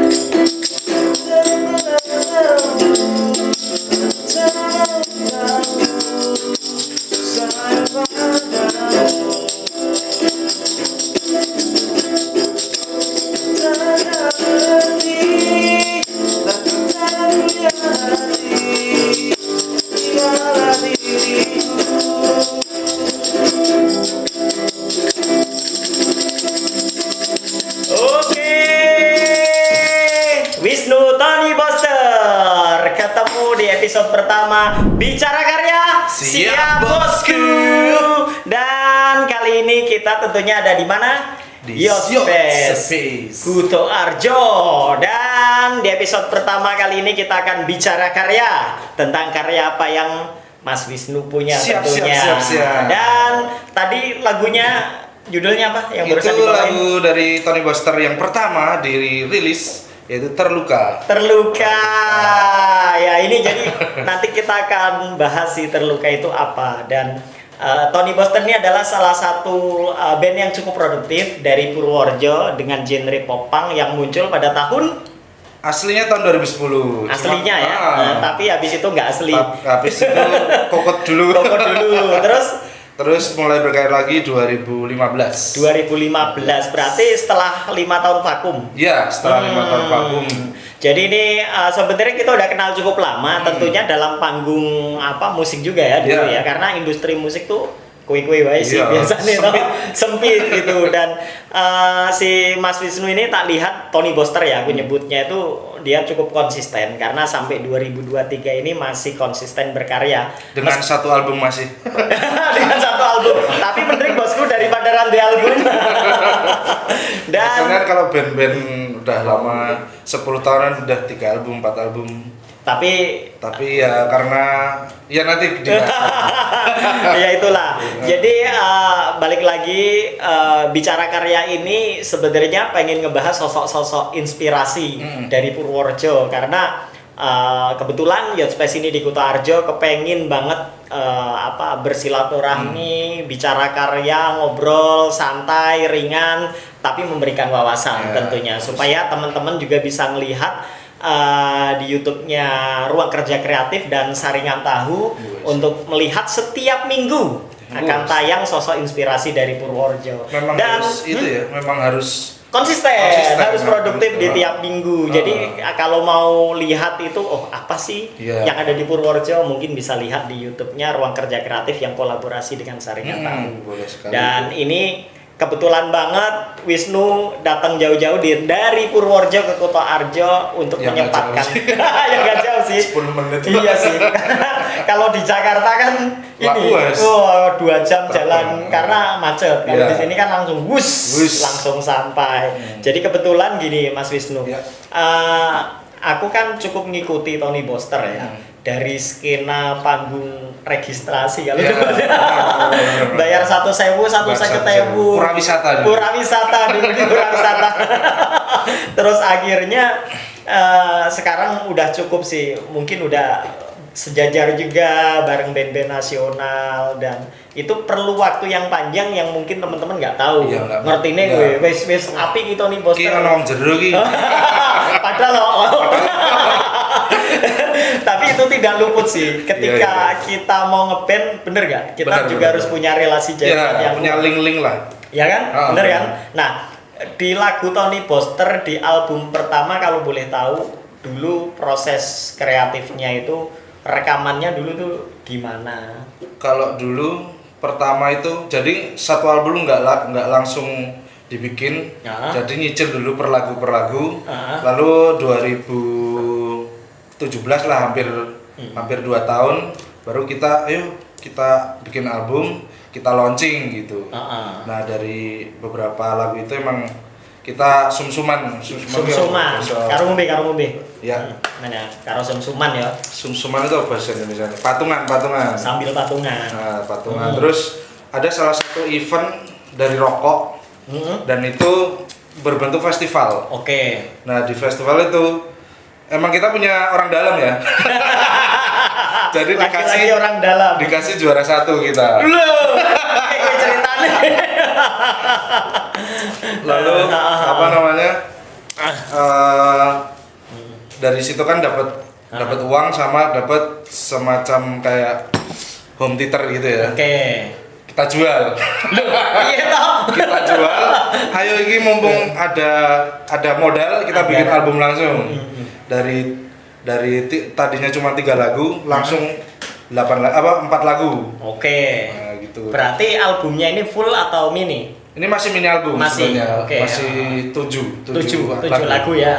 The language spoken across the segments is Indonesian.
Oke, Wisnu Tony Boster ketemu di episode pertama Bicara Karya. Siap, bosku. Dan kali ini kita tentunya ada di mana? Di Yospes Yospes. Kuto Arjo. Dan di episode pertama kali ini kita akan bicara karya, tentang karya apa yang Mas Wisnu punya tentunya. Siap. Dan tadi lagunya judulnya apa yang barusan Itu dibawain? lagu dari Tony Boster yang pertama dirilis, yaitu Terluka. Terluka. Ya ini jadi nanti kita akan bahas si Terluka itu apa. Dan Tony Boster ini adalah salah satu band yang cukup produktif dari Purworejo dengan genre popang yang muncul pada tahun Aslinya tahun 2010. aslinya ya. Tapi habis itu nggak asli. Habis itu kokot dulu. Kokot dulu. Terus mulai berkarir lagi 2015. 2015 berarti setelah 5 tahun vakum. Ya, setelah 5 tahun vakum. Jadi ini sebenarnya kita udah kenal cukup lama, tentunya dalam panggung musik juga ya dulu ya, karena industri musik tuh kue-kue wae sih biasanya sempit gitu. Dan si Mas Wisnu ini tak lihat Tony Boster ya, aku nyebutnya itu dia cukup konsisten karena sampai 2023 ini masih konsisten berkarya Dengan satu album masih. dengan satu album. Tapi mending bosku daripada rantai album. Dan Biasanya kalau band-band udah lama 10 tahunan udah 3 album, 4 album. tapi Ya karena ya nanti ya itulah. Jadi balik lagi bicara karya ini sebenarnya pengen ngebahas sosok-sosok inspirasi dari Purworejo karena kebetulan Yospes ini di Kuto Arjo kepengin banget bersilaturahmi, bicara karya, ngobrol santai, ringan, tapi memberikan wawasan tentunya supaya teman-teman juga bisa melihat di YouTube-nya Ruang Kerja Kreatif dan Saringan Tahu untuk melihat setiap minggu akan tayang sosok inspirasi dari Purworejo. memang Dan harus itu ya, memang harus konsisten harus produktif di tiap minggu. Jadi kalau mau lihat itu apa sih yang ada di Purworejo, mungkin bisa lihat di YouTube-nya Ruang Kerja Kreatif yang kolaborasi dengan Saringan Tahu. boleh sekali. Dan ini kebetulan banget Wisnu datang jauh-jauh dari Purworejo ke Kuto Arjo untuk Yang menyempatkan nggak jauh yang gak jauh sih 10 menit. Iya sih. Kalau di Jakarta kan ini 2 jam jalan karena macet. Kalau di sini kan langsung langsung sampai. Jadi kebetulan gini Mas Wisnu, aku kan cukup ngikuti Tony Boster ya. Dari skena panggung registrasi kalau bayar 1.000, 150.000 Pura wisata dulu di Pura Wisata. Terus akhirnya sekarang udah cukup sih, mungkin udah sejajar juga bareng band-band nasional, dan itu perlu waktu yang panjang yang mungkin teman-teman nggak tahu. Ngerti nih gue wes api gitu nih Boster. Padahal tapi itu tidak luput sih ketika kita mau ngeband, bener gak? Kita juga harus punya relasi jaringan yang punya link-link lah. Ya kan? Bener kan? Nah, di lagu Tony Boster di album pertama kalau boleh tahu dulu proses kreatifnya itu, rekamannya dulu tuh gimana? Kalau dulu pertama itu jadi satu album nggak langsung dibikin, jadi nyicil dulu per lagu, lalu 2017 lah, hampir 2 tahun baru kita bikin album, kita launching gitu. Nah dari beberapa lagu itu emang kita sumsuman karo ngombe ya. Mana karo sumsuman ya, Sumsuman itu apa bahasa Indonesia? Patungan sambil patungan. Nah, patungan. Terus ada salah satu event dari rokok, dan itu berbentuk festival. Nah di festival itu emang kita punya orang dalam ya. Jadi Laki-laki orang dalam dikasih juara 1 kita. ceritanya. Lalu dari situ kan dapat uang sama dapat semacam kayak home theater gitu ya. Kita jual. Iya toh. Kita jual. Ayo ini mumpung ada modal, kita bikin album langsung. Dari tadinya cuma 3 lagu langsung 4 lagu. Nah, gitu. Berarti albumnya ini full atau mini? Ini masih mini album sebenarnya. Masih 7 lagu ya.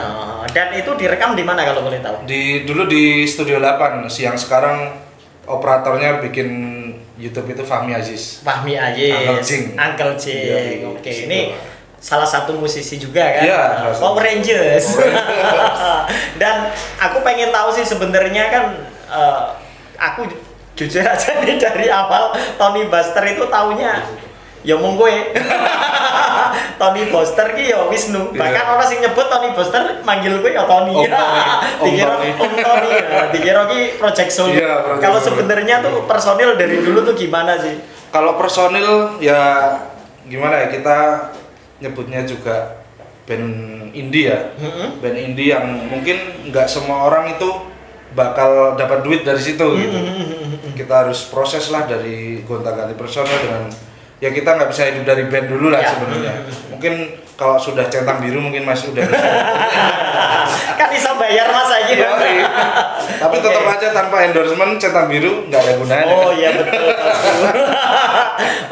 Dan itu direkam di mana kalau boleh tahu? Dulu di Studio 8, yang sekarang operatornya bikin YouTube itu Fahmi Aziz. Uncle Jing. Oke, ini salah satu musisi juga kan? Iya, Power Rangers. Dan aku pengen tahu sih sebenarnya kan aku jujur aja nih dari awal Tony Buster itu taunya ya mong gue. Tony Buster ki ya Wisnu. Bahkan orang sing nyebut Tony Buster manggil gue ya Tony. Dikira Om Tony. Dikira ki project solo. Kalau sebenarnya tuh personil dari dulu tuh gimana sih? Kalau personil ya gimana ya, kita nyebutnya juga band indie ya. Band indie yang mungkin nggak semua orang itu bakal dapat duit dari situ gitu. Kita harus proses lah dari gonta-ganti personil dengan ya kita nggak bisa hidup dari band dulu lah sebenarnya. Mungkin kalau sudah centang biru mungkin masih udah bisa. Kan bisa bayar mas aja. Tapi tetap aja tanpa endorsement centang biru nggak ada gunanya. Oh iya betul.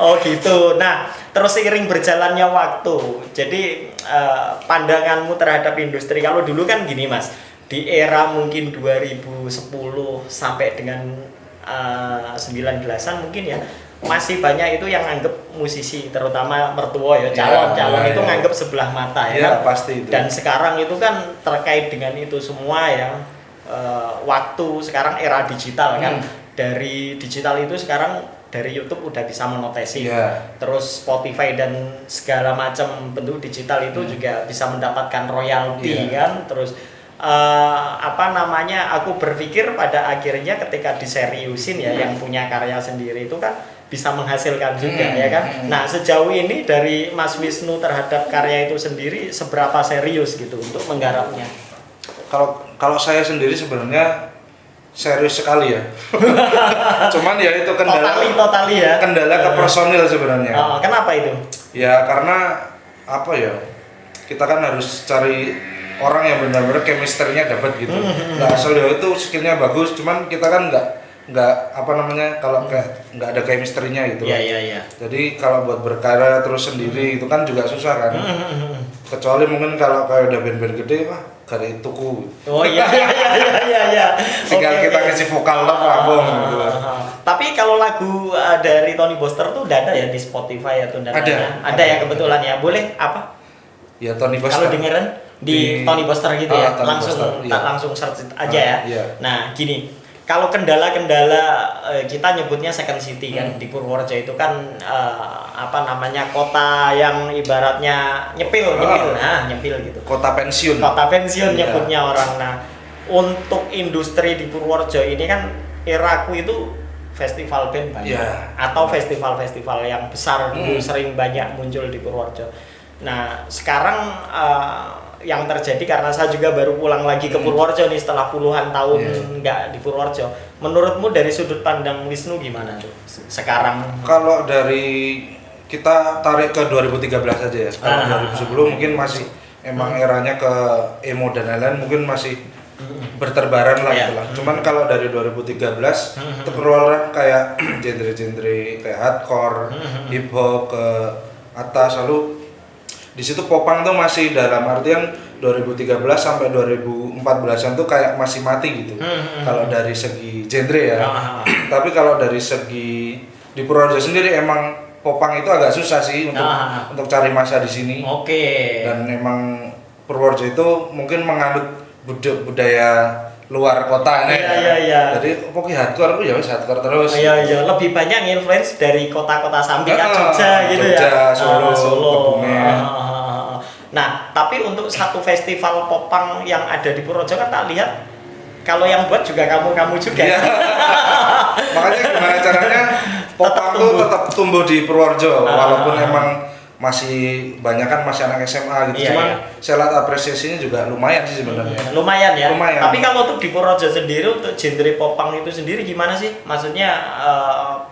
Oh gitu. Nah terus seiring berjalannya waktu, jadi pandanganmu terhadap industri kalau dulu kan gini mas, di era mungkin 2010 sampai dengan 19-an mungkin ya, masih banyak itu yang nganggep musisi, terutama mertua ya, calon itu nganggep sebelah mata ya kan? Pasti itu. Dan sekarang itu kan terkait dengan itu semua ya, waktu sekarang era digital kan, dari digital itu sekarang dari YouTube udah bisa monetasi, terus Spotify dan segala macam bentuk digital itu juga bisa mendapatkan royalti kan, terus aku berpikir pada akhirnya ketika diseriusin ya, yang punya karya sendiri itu kan bisa menghasilkan juga ya kan. Nah sejauh ini dari Mas Wisnu terhadap karya itu sendiri seberapa serius gitu untuk menggarapnya? Kalau saya sendiri sebenarnya serius sekali ya. Cuman ya itu totali ya. Kendala ke personil sebenarnya. Kenapa itu? Ya karena apa ya? Kita kan harus cari orang yang benar-benar chemistry-nya dapat gitu. Nggak asal ya itu skillnya bagus, cuman kita kan nggak kalau kayak nggak ada chemistry-nya gitu. Iya. Jadi kalau buat berkarya terus sendiri itu kan juga susah kan. Kecuali mungkin kalau kayak udah band-band gede, wah gak ada tuku. Oh iya. Tinggal kita ngisi vokal lambung gitu. Tapi kalau lagu dari Tony Buster tuh udah ada ya di Spotify atau ada ya kebetulan ya. Boleh apa? Ya Tony Buster. Kalau dengeran di Tony Buster gitu ya, langsung search aja ya. Nah gini, kalau kendala-kendala kita nyebutnya second city kan, di Purworejo itu kan kota yang ibaratnya nyepil gitu. Kota pensiun nyebutnya orang. Nah untuk industri di Purworejo ini kan eraku itu festival band banyak atau festival-festival yang besar dulu sering banyak muncul di Purworejo. Nah sekarang yang terjadi karena saya juga baru pulang lagi ke Purworejo nih setelah puluhan tahun nggak di Purworejo. Menurutmu dari sudut pandang Wisnu gimana tuh sekarang? Kalau dari kita tarik ke 2013 aja ya. Kalau 2010 mungkin masih emang eranya ke emo dan lain-lain mungkin masih berterbaran lah gitu lah. Cuman kalau dari 2013 itu keluar kayak genre-genre kayak hardcore, hip hop ke atas, lalu di situ popang tuh masih dalam artian 2013 sampai 2014an tuh kayak masih mati gitu. Kalau dari segi genre ya. Tapi kalau dari segi di Purworejo sendiri emang popang itu agak susah sih untuk cari masa di sini. Dan emang Purworejo itu mungkin menganut budaya luar kota nih. Jadi pokoknya hardcore ya wis hardcore terus. Lebih banyak influence dari kota-kota samping Jogja gitu Jogja, Solo. Kebumen. Nah, tapi untuk satu festival popang yang ada di Purworejo kan tak lihat kalau yang buat juga kamu juga. Makanya gimana caranya popang tuh tetap tumbuh di Purworejo walaupun emang masih banyak kan masih anak SMA gitu. Cuman saya lihat apresiasinya juga lumayan sih sebenarnya. Lumayan ya. Lumayan. Tapi kalau untuk di Purworejo sendiri untuk genre popang itu sendiri gimana sih? Maksudnya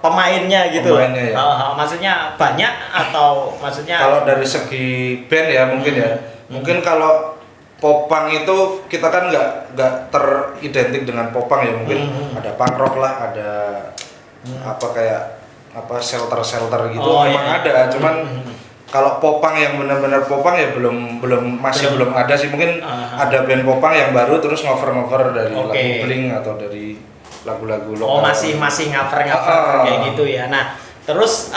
pemainnya gitu. Pemainnya ya. Maksudnya banyak atau maksudnya kalau dari segi band ya mungkin ya. Mungkin kalau popang itu kita kan nggak teridentik dengan popang ya, mungkin ada punk rock lah, ada apa kayak apa shelter gitu memang ada, cuman kalau popang yang benar-benar popang ya belum ada sih. Mungkin ada band popang yang baru terus ngover dari lagu Blink atau dari lagu-lagu lokal. Masih ngover kayak gitu ya. Nah, terus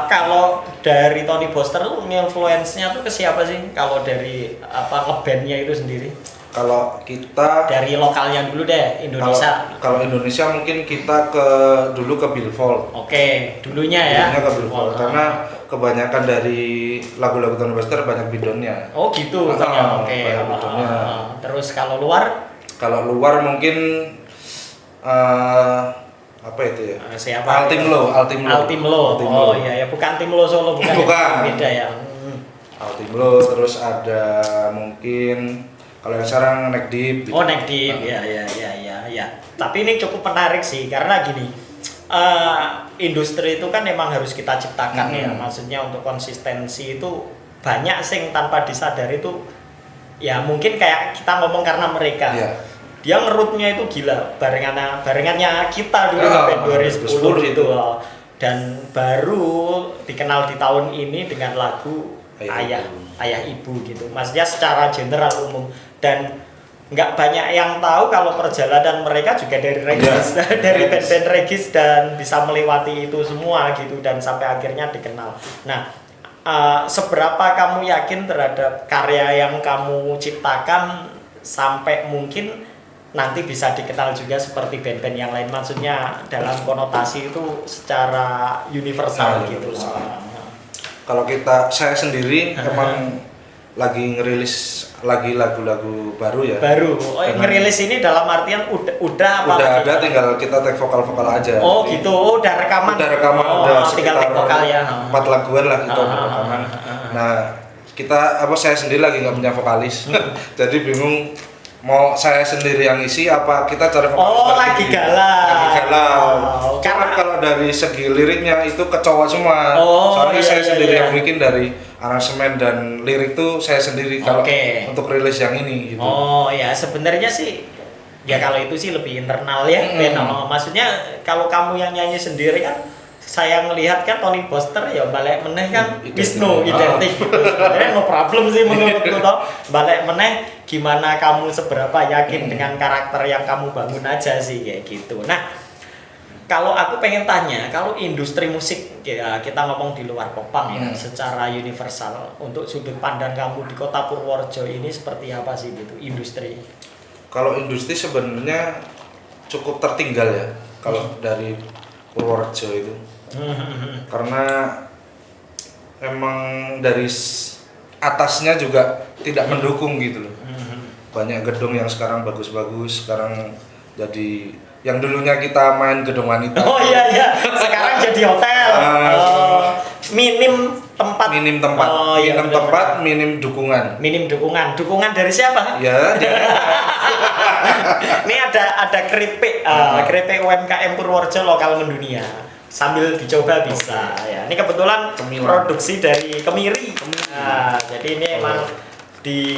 kalau dari Tony Boster tuh nge-influence-nya tuh ke siapa sih? Kalau dari ngebandnya itu sendiri? Kalau kita dari lokalnya dulu deh, Indonesia. Kalau Indonesia mungkin kita dulu ke Billfold. Dulunya ya. Dulunya ke Billfold karena kebanyakan dari lagu-lagu Tony Boster banyak bidonnya. Oh gitu. Banyak bidonnya. Terus kalau luar? Kalau luar mungkin apa itu ya? Siapa? Altimlo. Oh iya, bukan Timlo Solo, bukan. Beda ya. Altimlo, terus ada mungkin kalau yang sekarang Neck Deep. Oh, Neck Deep. Ya. Tapi ini cukup menarik sih karena gini. Industri itu kan memang harus kita ciptakan ya. Maksudnya untuk konsistensi itu banyak sih tanpa disadari itu ya mungkin kayak kita ngomong karena mereka. Dia ngerutnya itu gila, barengannya kita dulu sampai 2010 itu dan baru dikenal di tahun ini dengan lagu ayah ibu gitu. Maksudnya secara general umum dan nggak banyak yang tahu kalau perjalanan mereka juga dari Regis, dari band-band Regis dan bisa melewati itu semua gitu dan sampai akhirnya dikenal. Nah, seberapa kamu yakin terhadap karya yang kamu ciptakan sampai mungkin nanti bisa dikenal juga seperti band-band yang lain, maksudnya dalam konotasi itu secara universal gitu. Kalau saya sendiri emang lagi ngerilis lagi lagu-lagu baru ya. Ngerilis ini dalam artian udah ada, tinggal kita take vokal aja. Oh gitu, udah rekaman. Udah tinggal take vokal ya. 4 laguan lah kita udah rekaman. Nah, saya sendiri lagi nggak punya vokalis, jadi bingung mau saya sendiri yang isi apa kita cari vokalis lagi galau. Karena kalau dari segi liriknya itu kecoa semua. Soalnya saya sendiri yang bikin dari aransemen dan lirik tuh saya sendiri kalau untuk rilis yang ini gitu. Sebenarnya sih ya kalau itu sih lebih internal ya. Maksudnya kalau kamu yang nyanyi sendiri kan saya ngelihat kan Tony Boster ya balik meneh kan Wisnu identik gitu. Sebenarnya no problem sih menurutku toh. Balik meneh gimana kamu seberapa yakin dengan karakter yang kamu bangun aja sih kayak gitu. Nah, kalau aku pengen tanya, kalau industri musik ya kita ngomong di luar popang ya secara universal untuk sudut pandang kamu di Kota Purworejo ini seperti apa sih gitu industri? Kalau industri sebenarnya cukup tertinggal ya kalau dari Purworejo itu. Karena emang dari atasnya juga tidak mendukung gitu loh. Banyak gedung yang sekarang bagus-bagus, sekarang jadi yang dulunya kita main gedung wanita. Sekarang jadi hotel. Minim tempat. Minim dukungan. Dukungan dari siapa? Ini ada keripik UMKM Purworejo lokal mendunia. Sambil dicoba bisa ya. Ini kebetulan produksi dari Kemiri. Nah, jadi ini emang di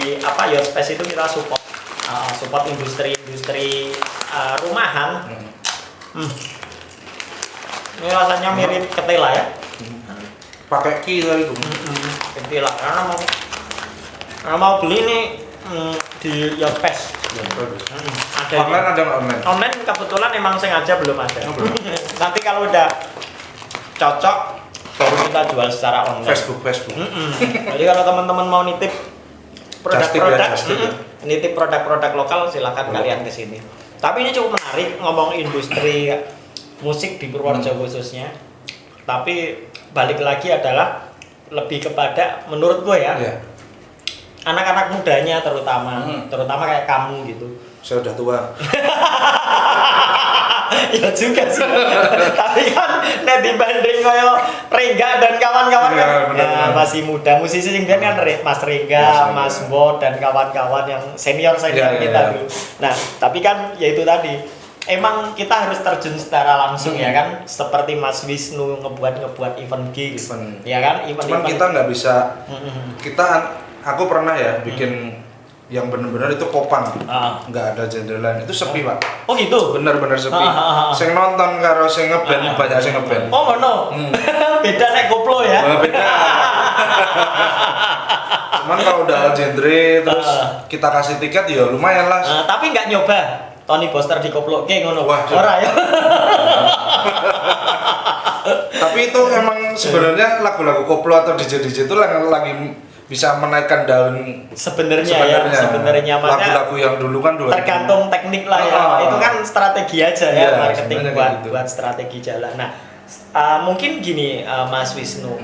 Yospace itu kita support industri rumahan. Ini rasanya mirip ketela ya. Pakai kilo itu. Ketela karena mau beli nih di Yospace. Online ada nggak online? Online kebetulan emang sengaja belum ada. Nanti kalau udah cocok baru kita jual secara online. Facebook. Jadi kalau teman-teman mau nitip produk-produk lokal silakan kalian ke sini. Tapi ini cukup menarik ngomong industri musik di Purworejo khususnya. Tapi balik lagi adalah lebih kepada menurut gue ya. Anak-anak mudanya terutama kayak kamu gitu. Saya udah tua. Ya juga sih. Tapi kan nek dibanding koyo Rengga dan kawan-kawan kan ya, masih muda. Musisi sing biyen kan Mas Rengga, Mas Bo dan kawan-kawan yang senior kita dulu. Nah, tapi kan ya itu tadi. Emang kita harus terjun secara langsung ya kan, seperti Mas Wisnu ngebuat event gigs, ya kan? Cuman kita nggak bisa, aku pernah ya bikin yang bener-bener itu kopang, nggak ada genre lain, itu sepi pak. Oh gitu? Bener-bener sepi. Sing nonton karo sing ngeband banyak sing ngeband. Oh ngono. Beda nek koplo ya. Beda. Cuman kalau udah genre terus kita kasih tiket ya lumayan lah. Tapi nggak nyoba Tony Boster di koplo kayak ngono. Wah, ora ya. Tapi itu emang sebenarnya lagu-lagu koplo atau DJ itu lagi bisa menaikkan daun sebenarnya lagu-lagu yang dulu kan tergantung teknik lah ya. Itu kan strategi aja ya, marketing buat strategi jalan. Nah, mungkin gini Mas Wisnu,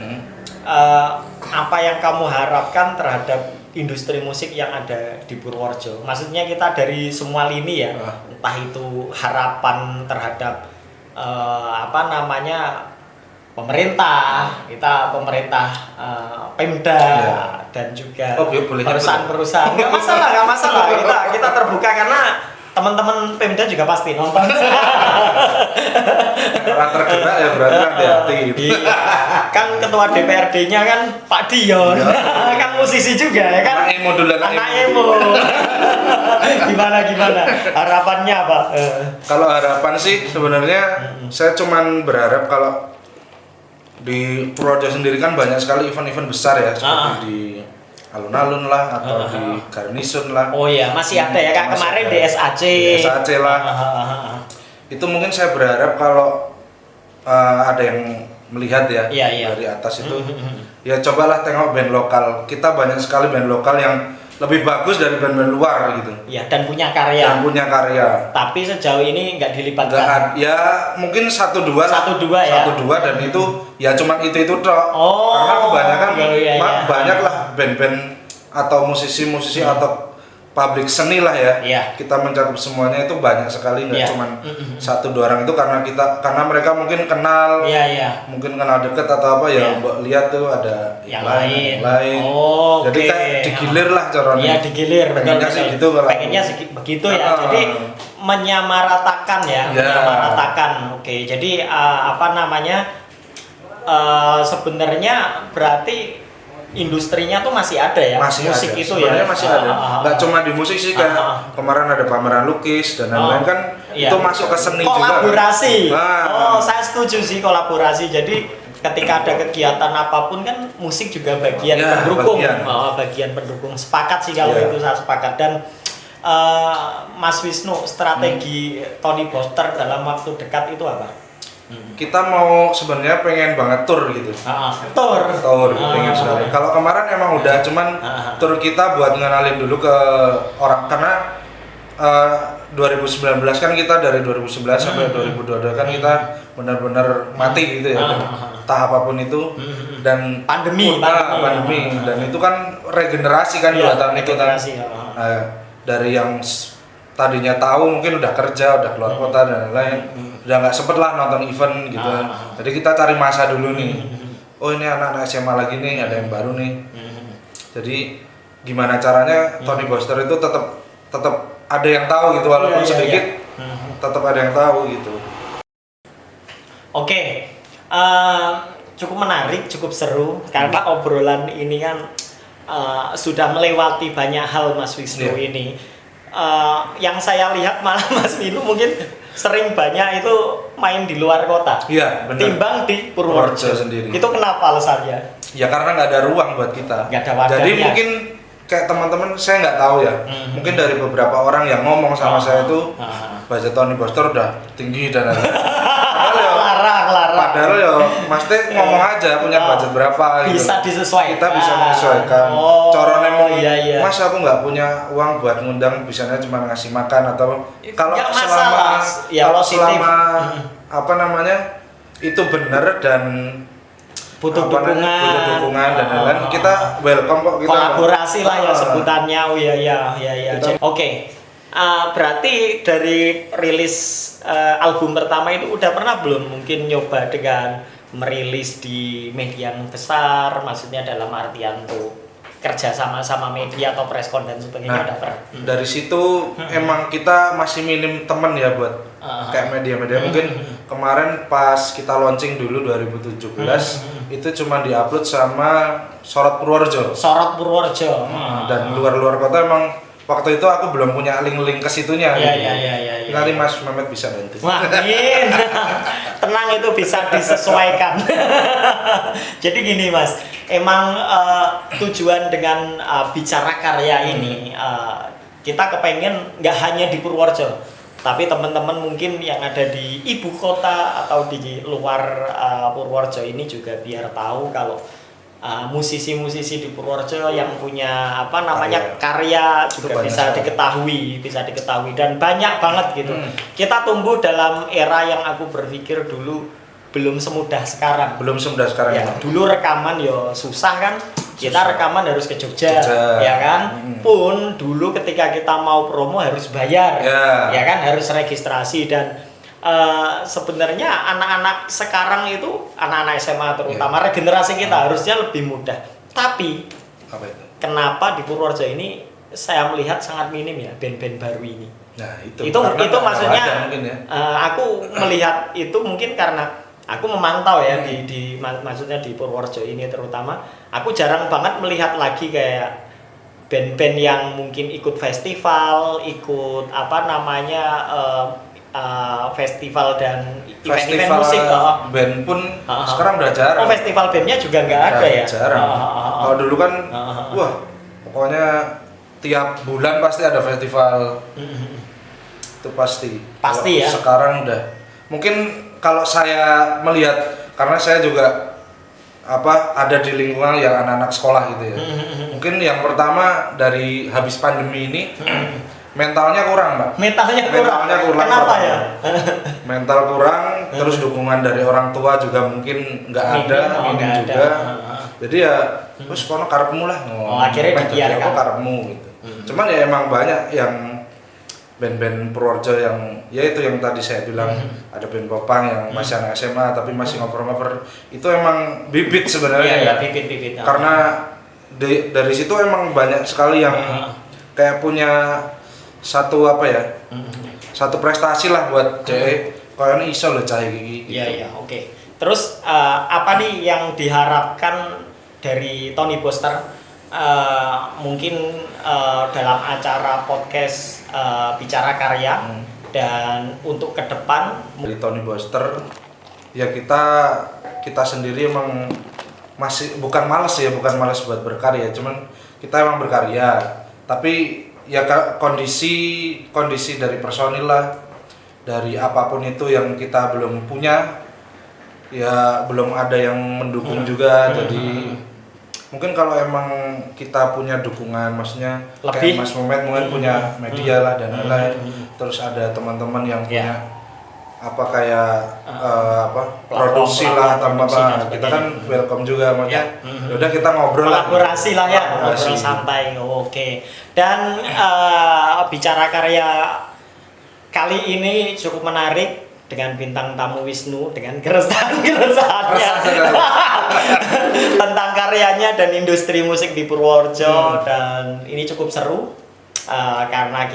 apa yang kamu harapkan terhadap industri musik yang ada di Purworejo? Maksudnya kita dari semua lini ya, entah itu harapan terhadap pemerintah, Pemda dan juga perusahaan-perusahaan. Nggak masalah. Kita terbuka karena teman-teman Pemda juga pasti nonton. Orang tergerak ya berarti hati-hati. Iya. Kan ketua DPRD-nya kan Pak Dion, kan musisi juga ya kan. Anak emo. Gimana harapannya Pak? Kalau harapan sih sebenarnya saya cuman berharap kalau di Purworejo sendiri kan banyak sekali event-event besar ya, seperti di alun-alun lah atau di Garnison lah. Oh iya, masih ada ya Kak, kemarin di SAC. Di SAC lah. Itu mungkin saya berharap kalau ada yang melihat ya dari atas itu, ya cobalah tengok band lokal. Kita banyak sekali band lokal yang lebih bagus dari band-band luar gitu. Ya, dan punya karya. Tapi sejauh ini nggak dilibatkan. Ya mungkin satu dua dan itu ya cuman itu toh. Karena kebanyakan banyak lah band-band atau musisi-musisi atau pabrik seni lah ya. Kita mencakup semuanya itu banyak sekali, nggak cuman satu dua orang itu karena mereka mungkin kenal, mungkin kenal deket atau apa ya. Lihat tuh ada yang lain. Jadi kayak digilir lah caranya. Iya digilir. Pengennya sih gitu kalau. Pengennya begitu ya. Jadi menyamaratakan ya. Menyamaratakan. Oke. Jadi sebenarnya berarti industrinya tuh masih ada ya, musik ada. Itu sebenarnya masih ada. Nggak cuma di musik sih, kayak kemarin ada pameran lukis dan lain-lain kan itu masuk ke seni kolaborasi. juga. Saya setuju sih kolaborasi. Jadi ketika ada kegiatan apapun kan musik juga bagian pendukung. Bagian pendukung. Sepakat sih kalau itu saya sepakat. Dan Mas Wisnu, strategi Tony Boster dalam waktu dekat itu apa? Kita mau sebenarnya pengen banget tour gitu. Tour pengen sekali. Kalau kemarin emang udah cuman tour kita buat ngenalin dulu ke orang, karena 2019 kan kita dari 2011 sampai 2022 kan kita benar-benar mati gitu ya. Tahap apapun itu dan pandemi dan itu kan regenerasi kan 2 tahun itu kan. Dari yang tadinya tahu mungkin udah kerja, udah keluar kota dan lain-lain, udah nggak sempet lah nonton event gitu. Jadi kita cari masa dulu nih. Oh ini anak-anak SMA lagi nih, ada yang baru nih. Jadi gimana caranya Tony Boster itu tetap ada yang tahu gitu, walaupun sedikit, tetap ada yang tahu gitu. Oke, cukup menarik, cukup seru karena obrolan ini kan sudah melewati banyak hal Mas Wisnu ini. Yang saya lihat malah Mas Wisnu mungkin sering banyak itu main di luar kota. Iya, benar. Timbang di Purworejo sendiri. Itu kenapa alasannya? Ya karena nggak ada ruang buat kita. Nggak ada wadahnya. Jadi mungkin kayak teman-teman saya nggak tahu ya. Mungkin dari beberapa orang yang ngomong sama saya itu budget Tony Boster udah tinggi dan larang. Padahal ya Mas Teh ngomong aja punya budget berapa gitu. Bisa disesuaikan. Kita bisa menyesuaikan. Corone mau Mas aku nggak punya uang buat ngundang, bisanya cuma ngasih makan atau kalau selama apa namanya itu bener dan butuh dukungan dan lain-lain, kita welcome kok, kita kolaborasi lah ya sebutannya. Oke. Berarti dari rilis album pertama itu udah pernah belum mungkin nyoba dengan merilis di media yang besar, maksudnya dalam artian tuh kerja sama media atau preskon dan sebagainya udah pernah? Dari situ emang kita masih minim temen ya buat kayak media-media. Mungkin kemarin pas kita launching dulu 2017 itu cuma diupload sama Sorot Purworejo. Dan luar-luar kota emang waktu itu aku belum punya link-link ke situnya. Iya. Nanti Mas Mehmet bisa bantu. Wah, tenang, itu bisa disesuaikan. Jadi gini Mas, emang tujuan dengan bicara karya ini kita kepengen nggak hanya di Purworejo, tapi teman-teman mungkin yang ada di ibu kota atau di luar Purworejo ini juga biar tahu kalau musisi-musisi di Purworejo yang punya karya juga bisa diketahui dan banyak banget gitu. Kita tumbuh dalam era yang aku berpikir dulu belum semudah sekarang. Ya, dulu rekaman ya susah kan. Kita rekaman harus ke Jogja. Ya kan? Pun dulu ketika kita mau promo harus bayar. Ya kan, harus registrasi. Dan sebenarnya anak-anak sekarang itu, anak-anak SMA terutama regenerasi kita harusnya lebih mudah. Tapi kenapa di Purworejo ini saya melihat sangat minim ya band-band baru ini. Nah, itu maksudnya aku melihat itu mungkin karena aku memantau ya maksudnya di Purworejo ini terutama, aku jarang banget melihat lagi kayak band-band yang mungkin ikut festival, ikut festival dan event musik. Band pun sekarang udah jarang. Festival bandnya juga nggak ada ya? Jarang. Kalau dulu kan, wah pokoknya tiap bulan pasti ada festival. Itu pasti. Ya. Sekarang udah. Mungkin kalau saya melihat, karena saya juga ada di lingkungan yang anak-anak sekolah gitu ya. Mungkin yang pertama dari habis pandemi ini. Mentalnya kurang, Mbak. Mentalnya kurang. Kenapa ya? Mental kurang, terus dukungan dari orang tua juga mungkin nggak ada, minim juga. Jadi ya, terus kono karepmu lah. Akhirnya dibiarkan. Karepmu gitu. Cuman ya emang banyak yang band-band Purworejo yang ya itu yang tadi saya bilang ada band popang yang masih anak SMA tapi masih ngoper-ngoper. Itu emang bibit sebenarnya. Iya, bibit. Karena dari situ emang banyak sekali yang kayak punya satu satu prestasi lah buat kayaknya iso loh cahaya gigi. Iya, oke. Terus apa nih yang diharapkan dari Tony Boster mungkin dalam acara podcast bicara karya dan untuk ke depan dari Tony Boster ya kita sendiri emang masih bukan malas buat berkarya, cuman kita emang berkarya tapi ya kondisi dari personil lah, dari apapun itu yang kita belum punya ya belum ada yang mendukung juga. Jadi mungkin kalau emang kita punya dukungan, maksudnya lebih kayak Mas Mehmet mungkin punya media lah dan lain-lain, terus ada teman-teman yang punya produksi lah atau kita kan welcome juga, makanya udah kita ngobrol kolaborasi lah ya, ngobrol santai. Oke. Dan bicara karya kali ini cukup menarik dengan bintang tamu Wisnu dengan keresahan-keresahannya tentang karyanya dan industri musik di Purworejo. Dan ini cukup seru karena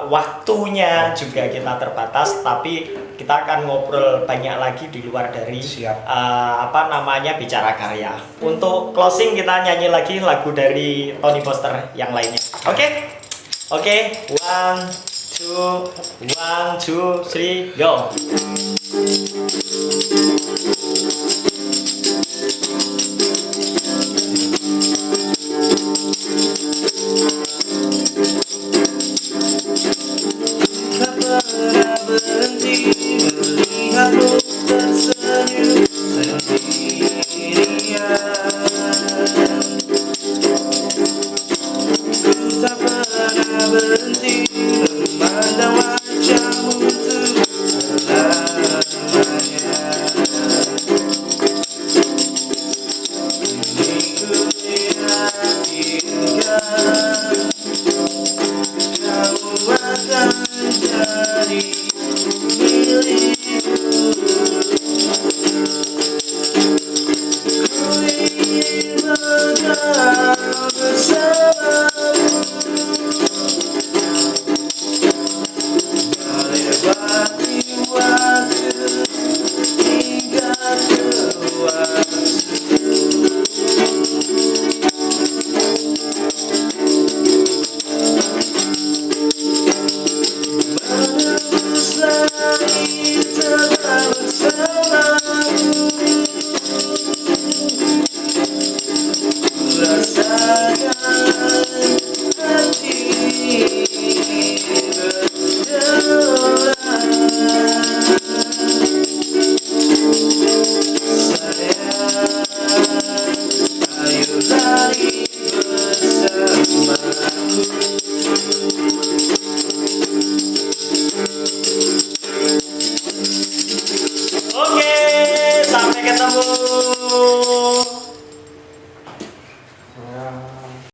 waktunya juga kita terbatas, tapi kita akan ngobrol banyak lagi di luar dari bicara karya. Untuk closing kita nyanyi lagi lagu dari Tony Boster yang lainnya. Oke. 1, 2, 3, go.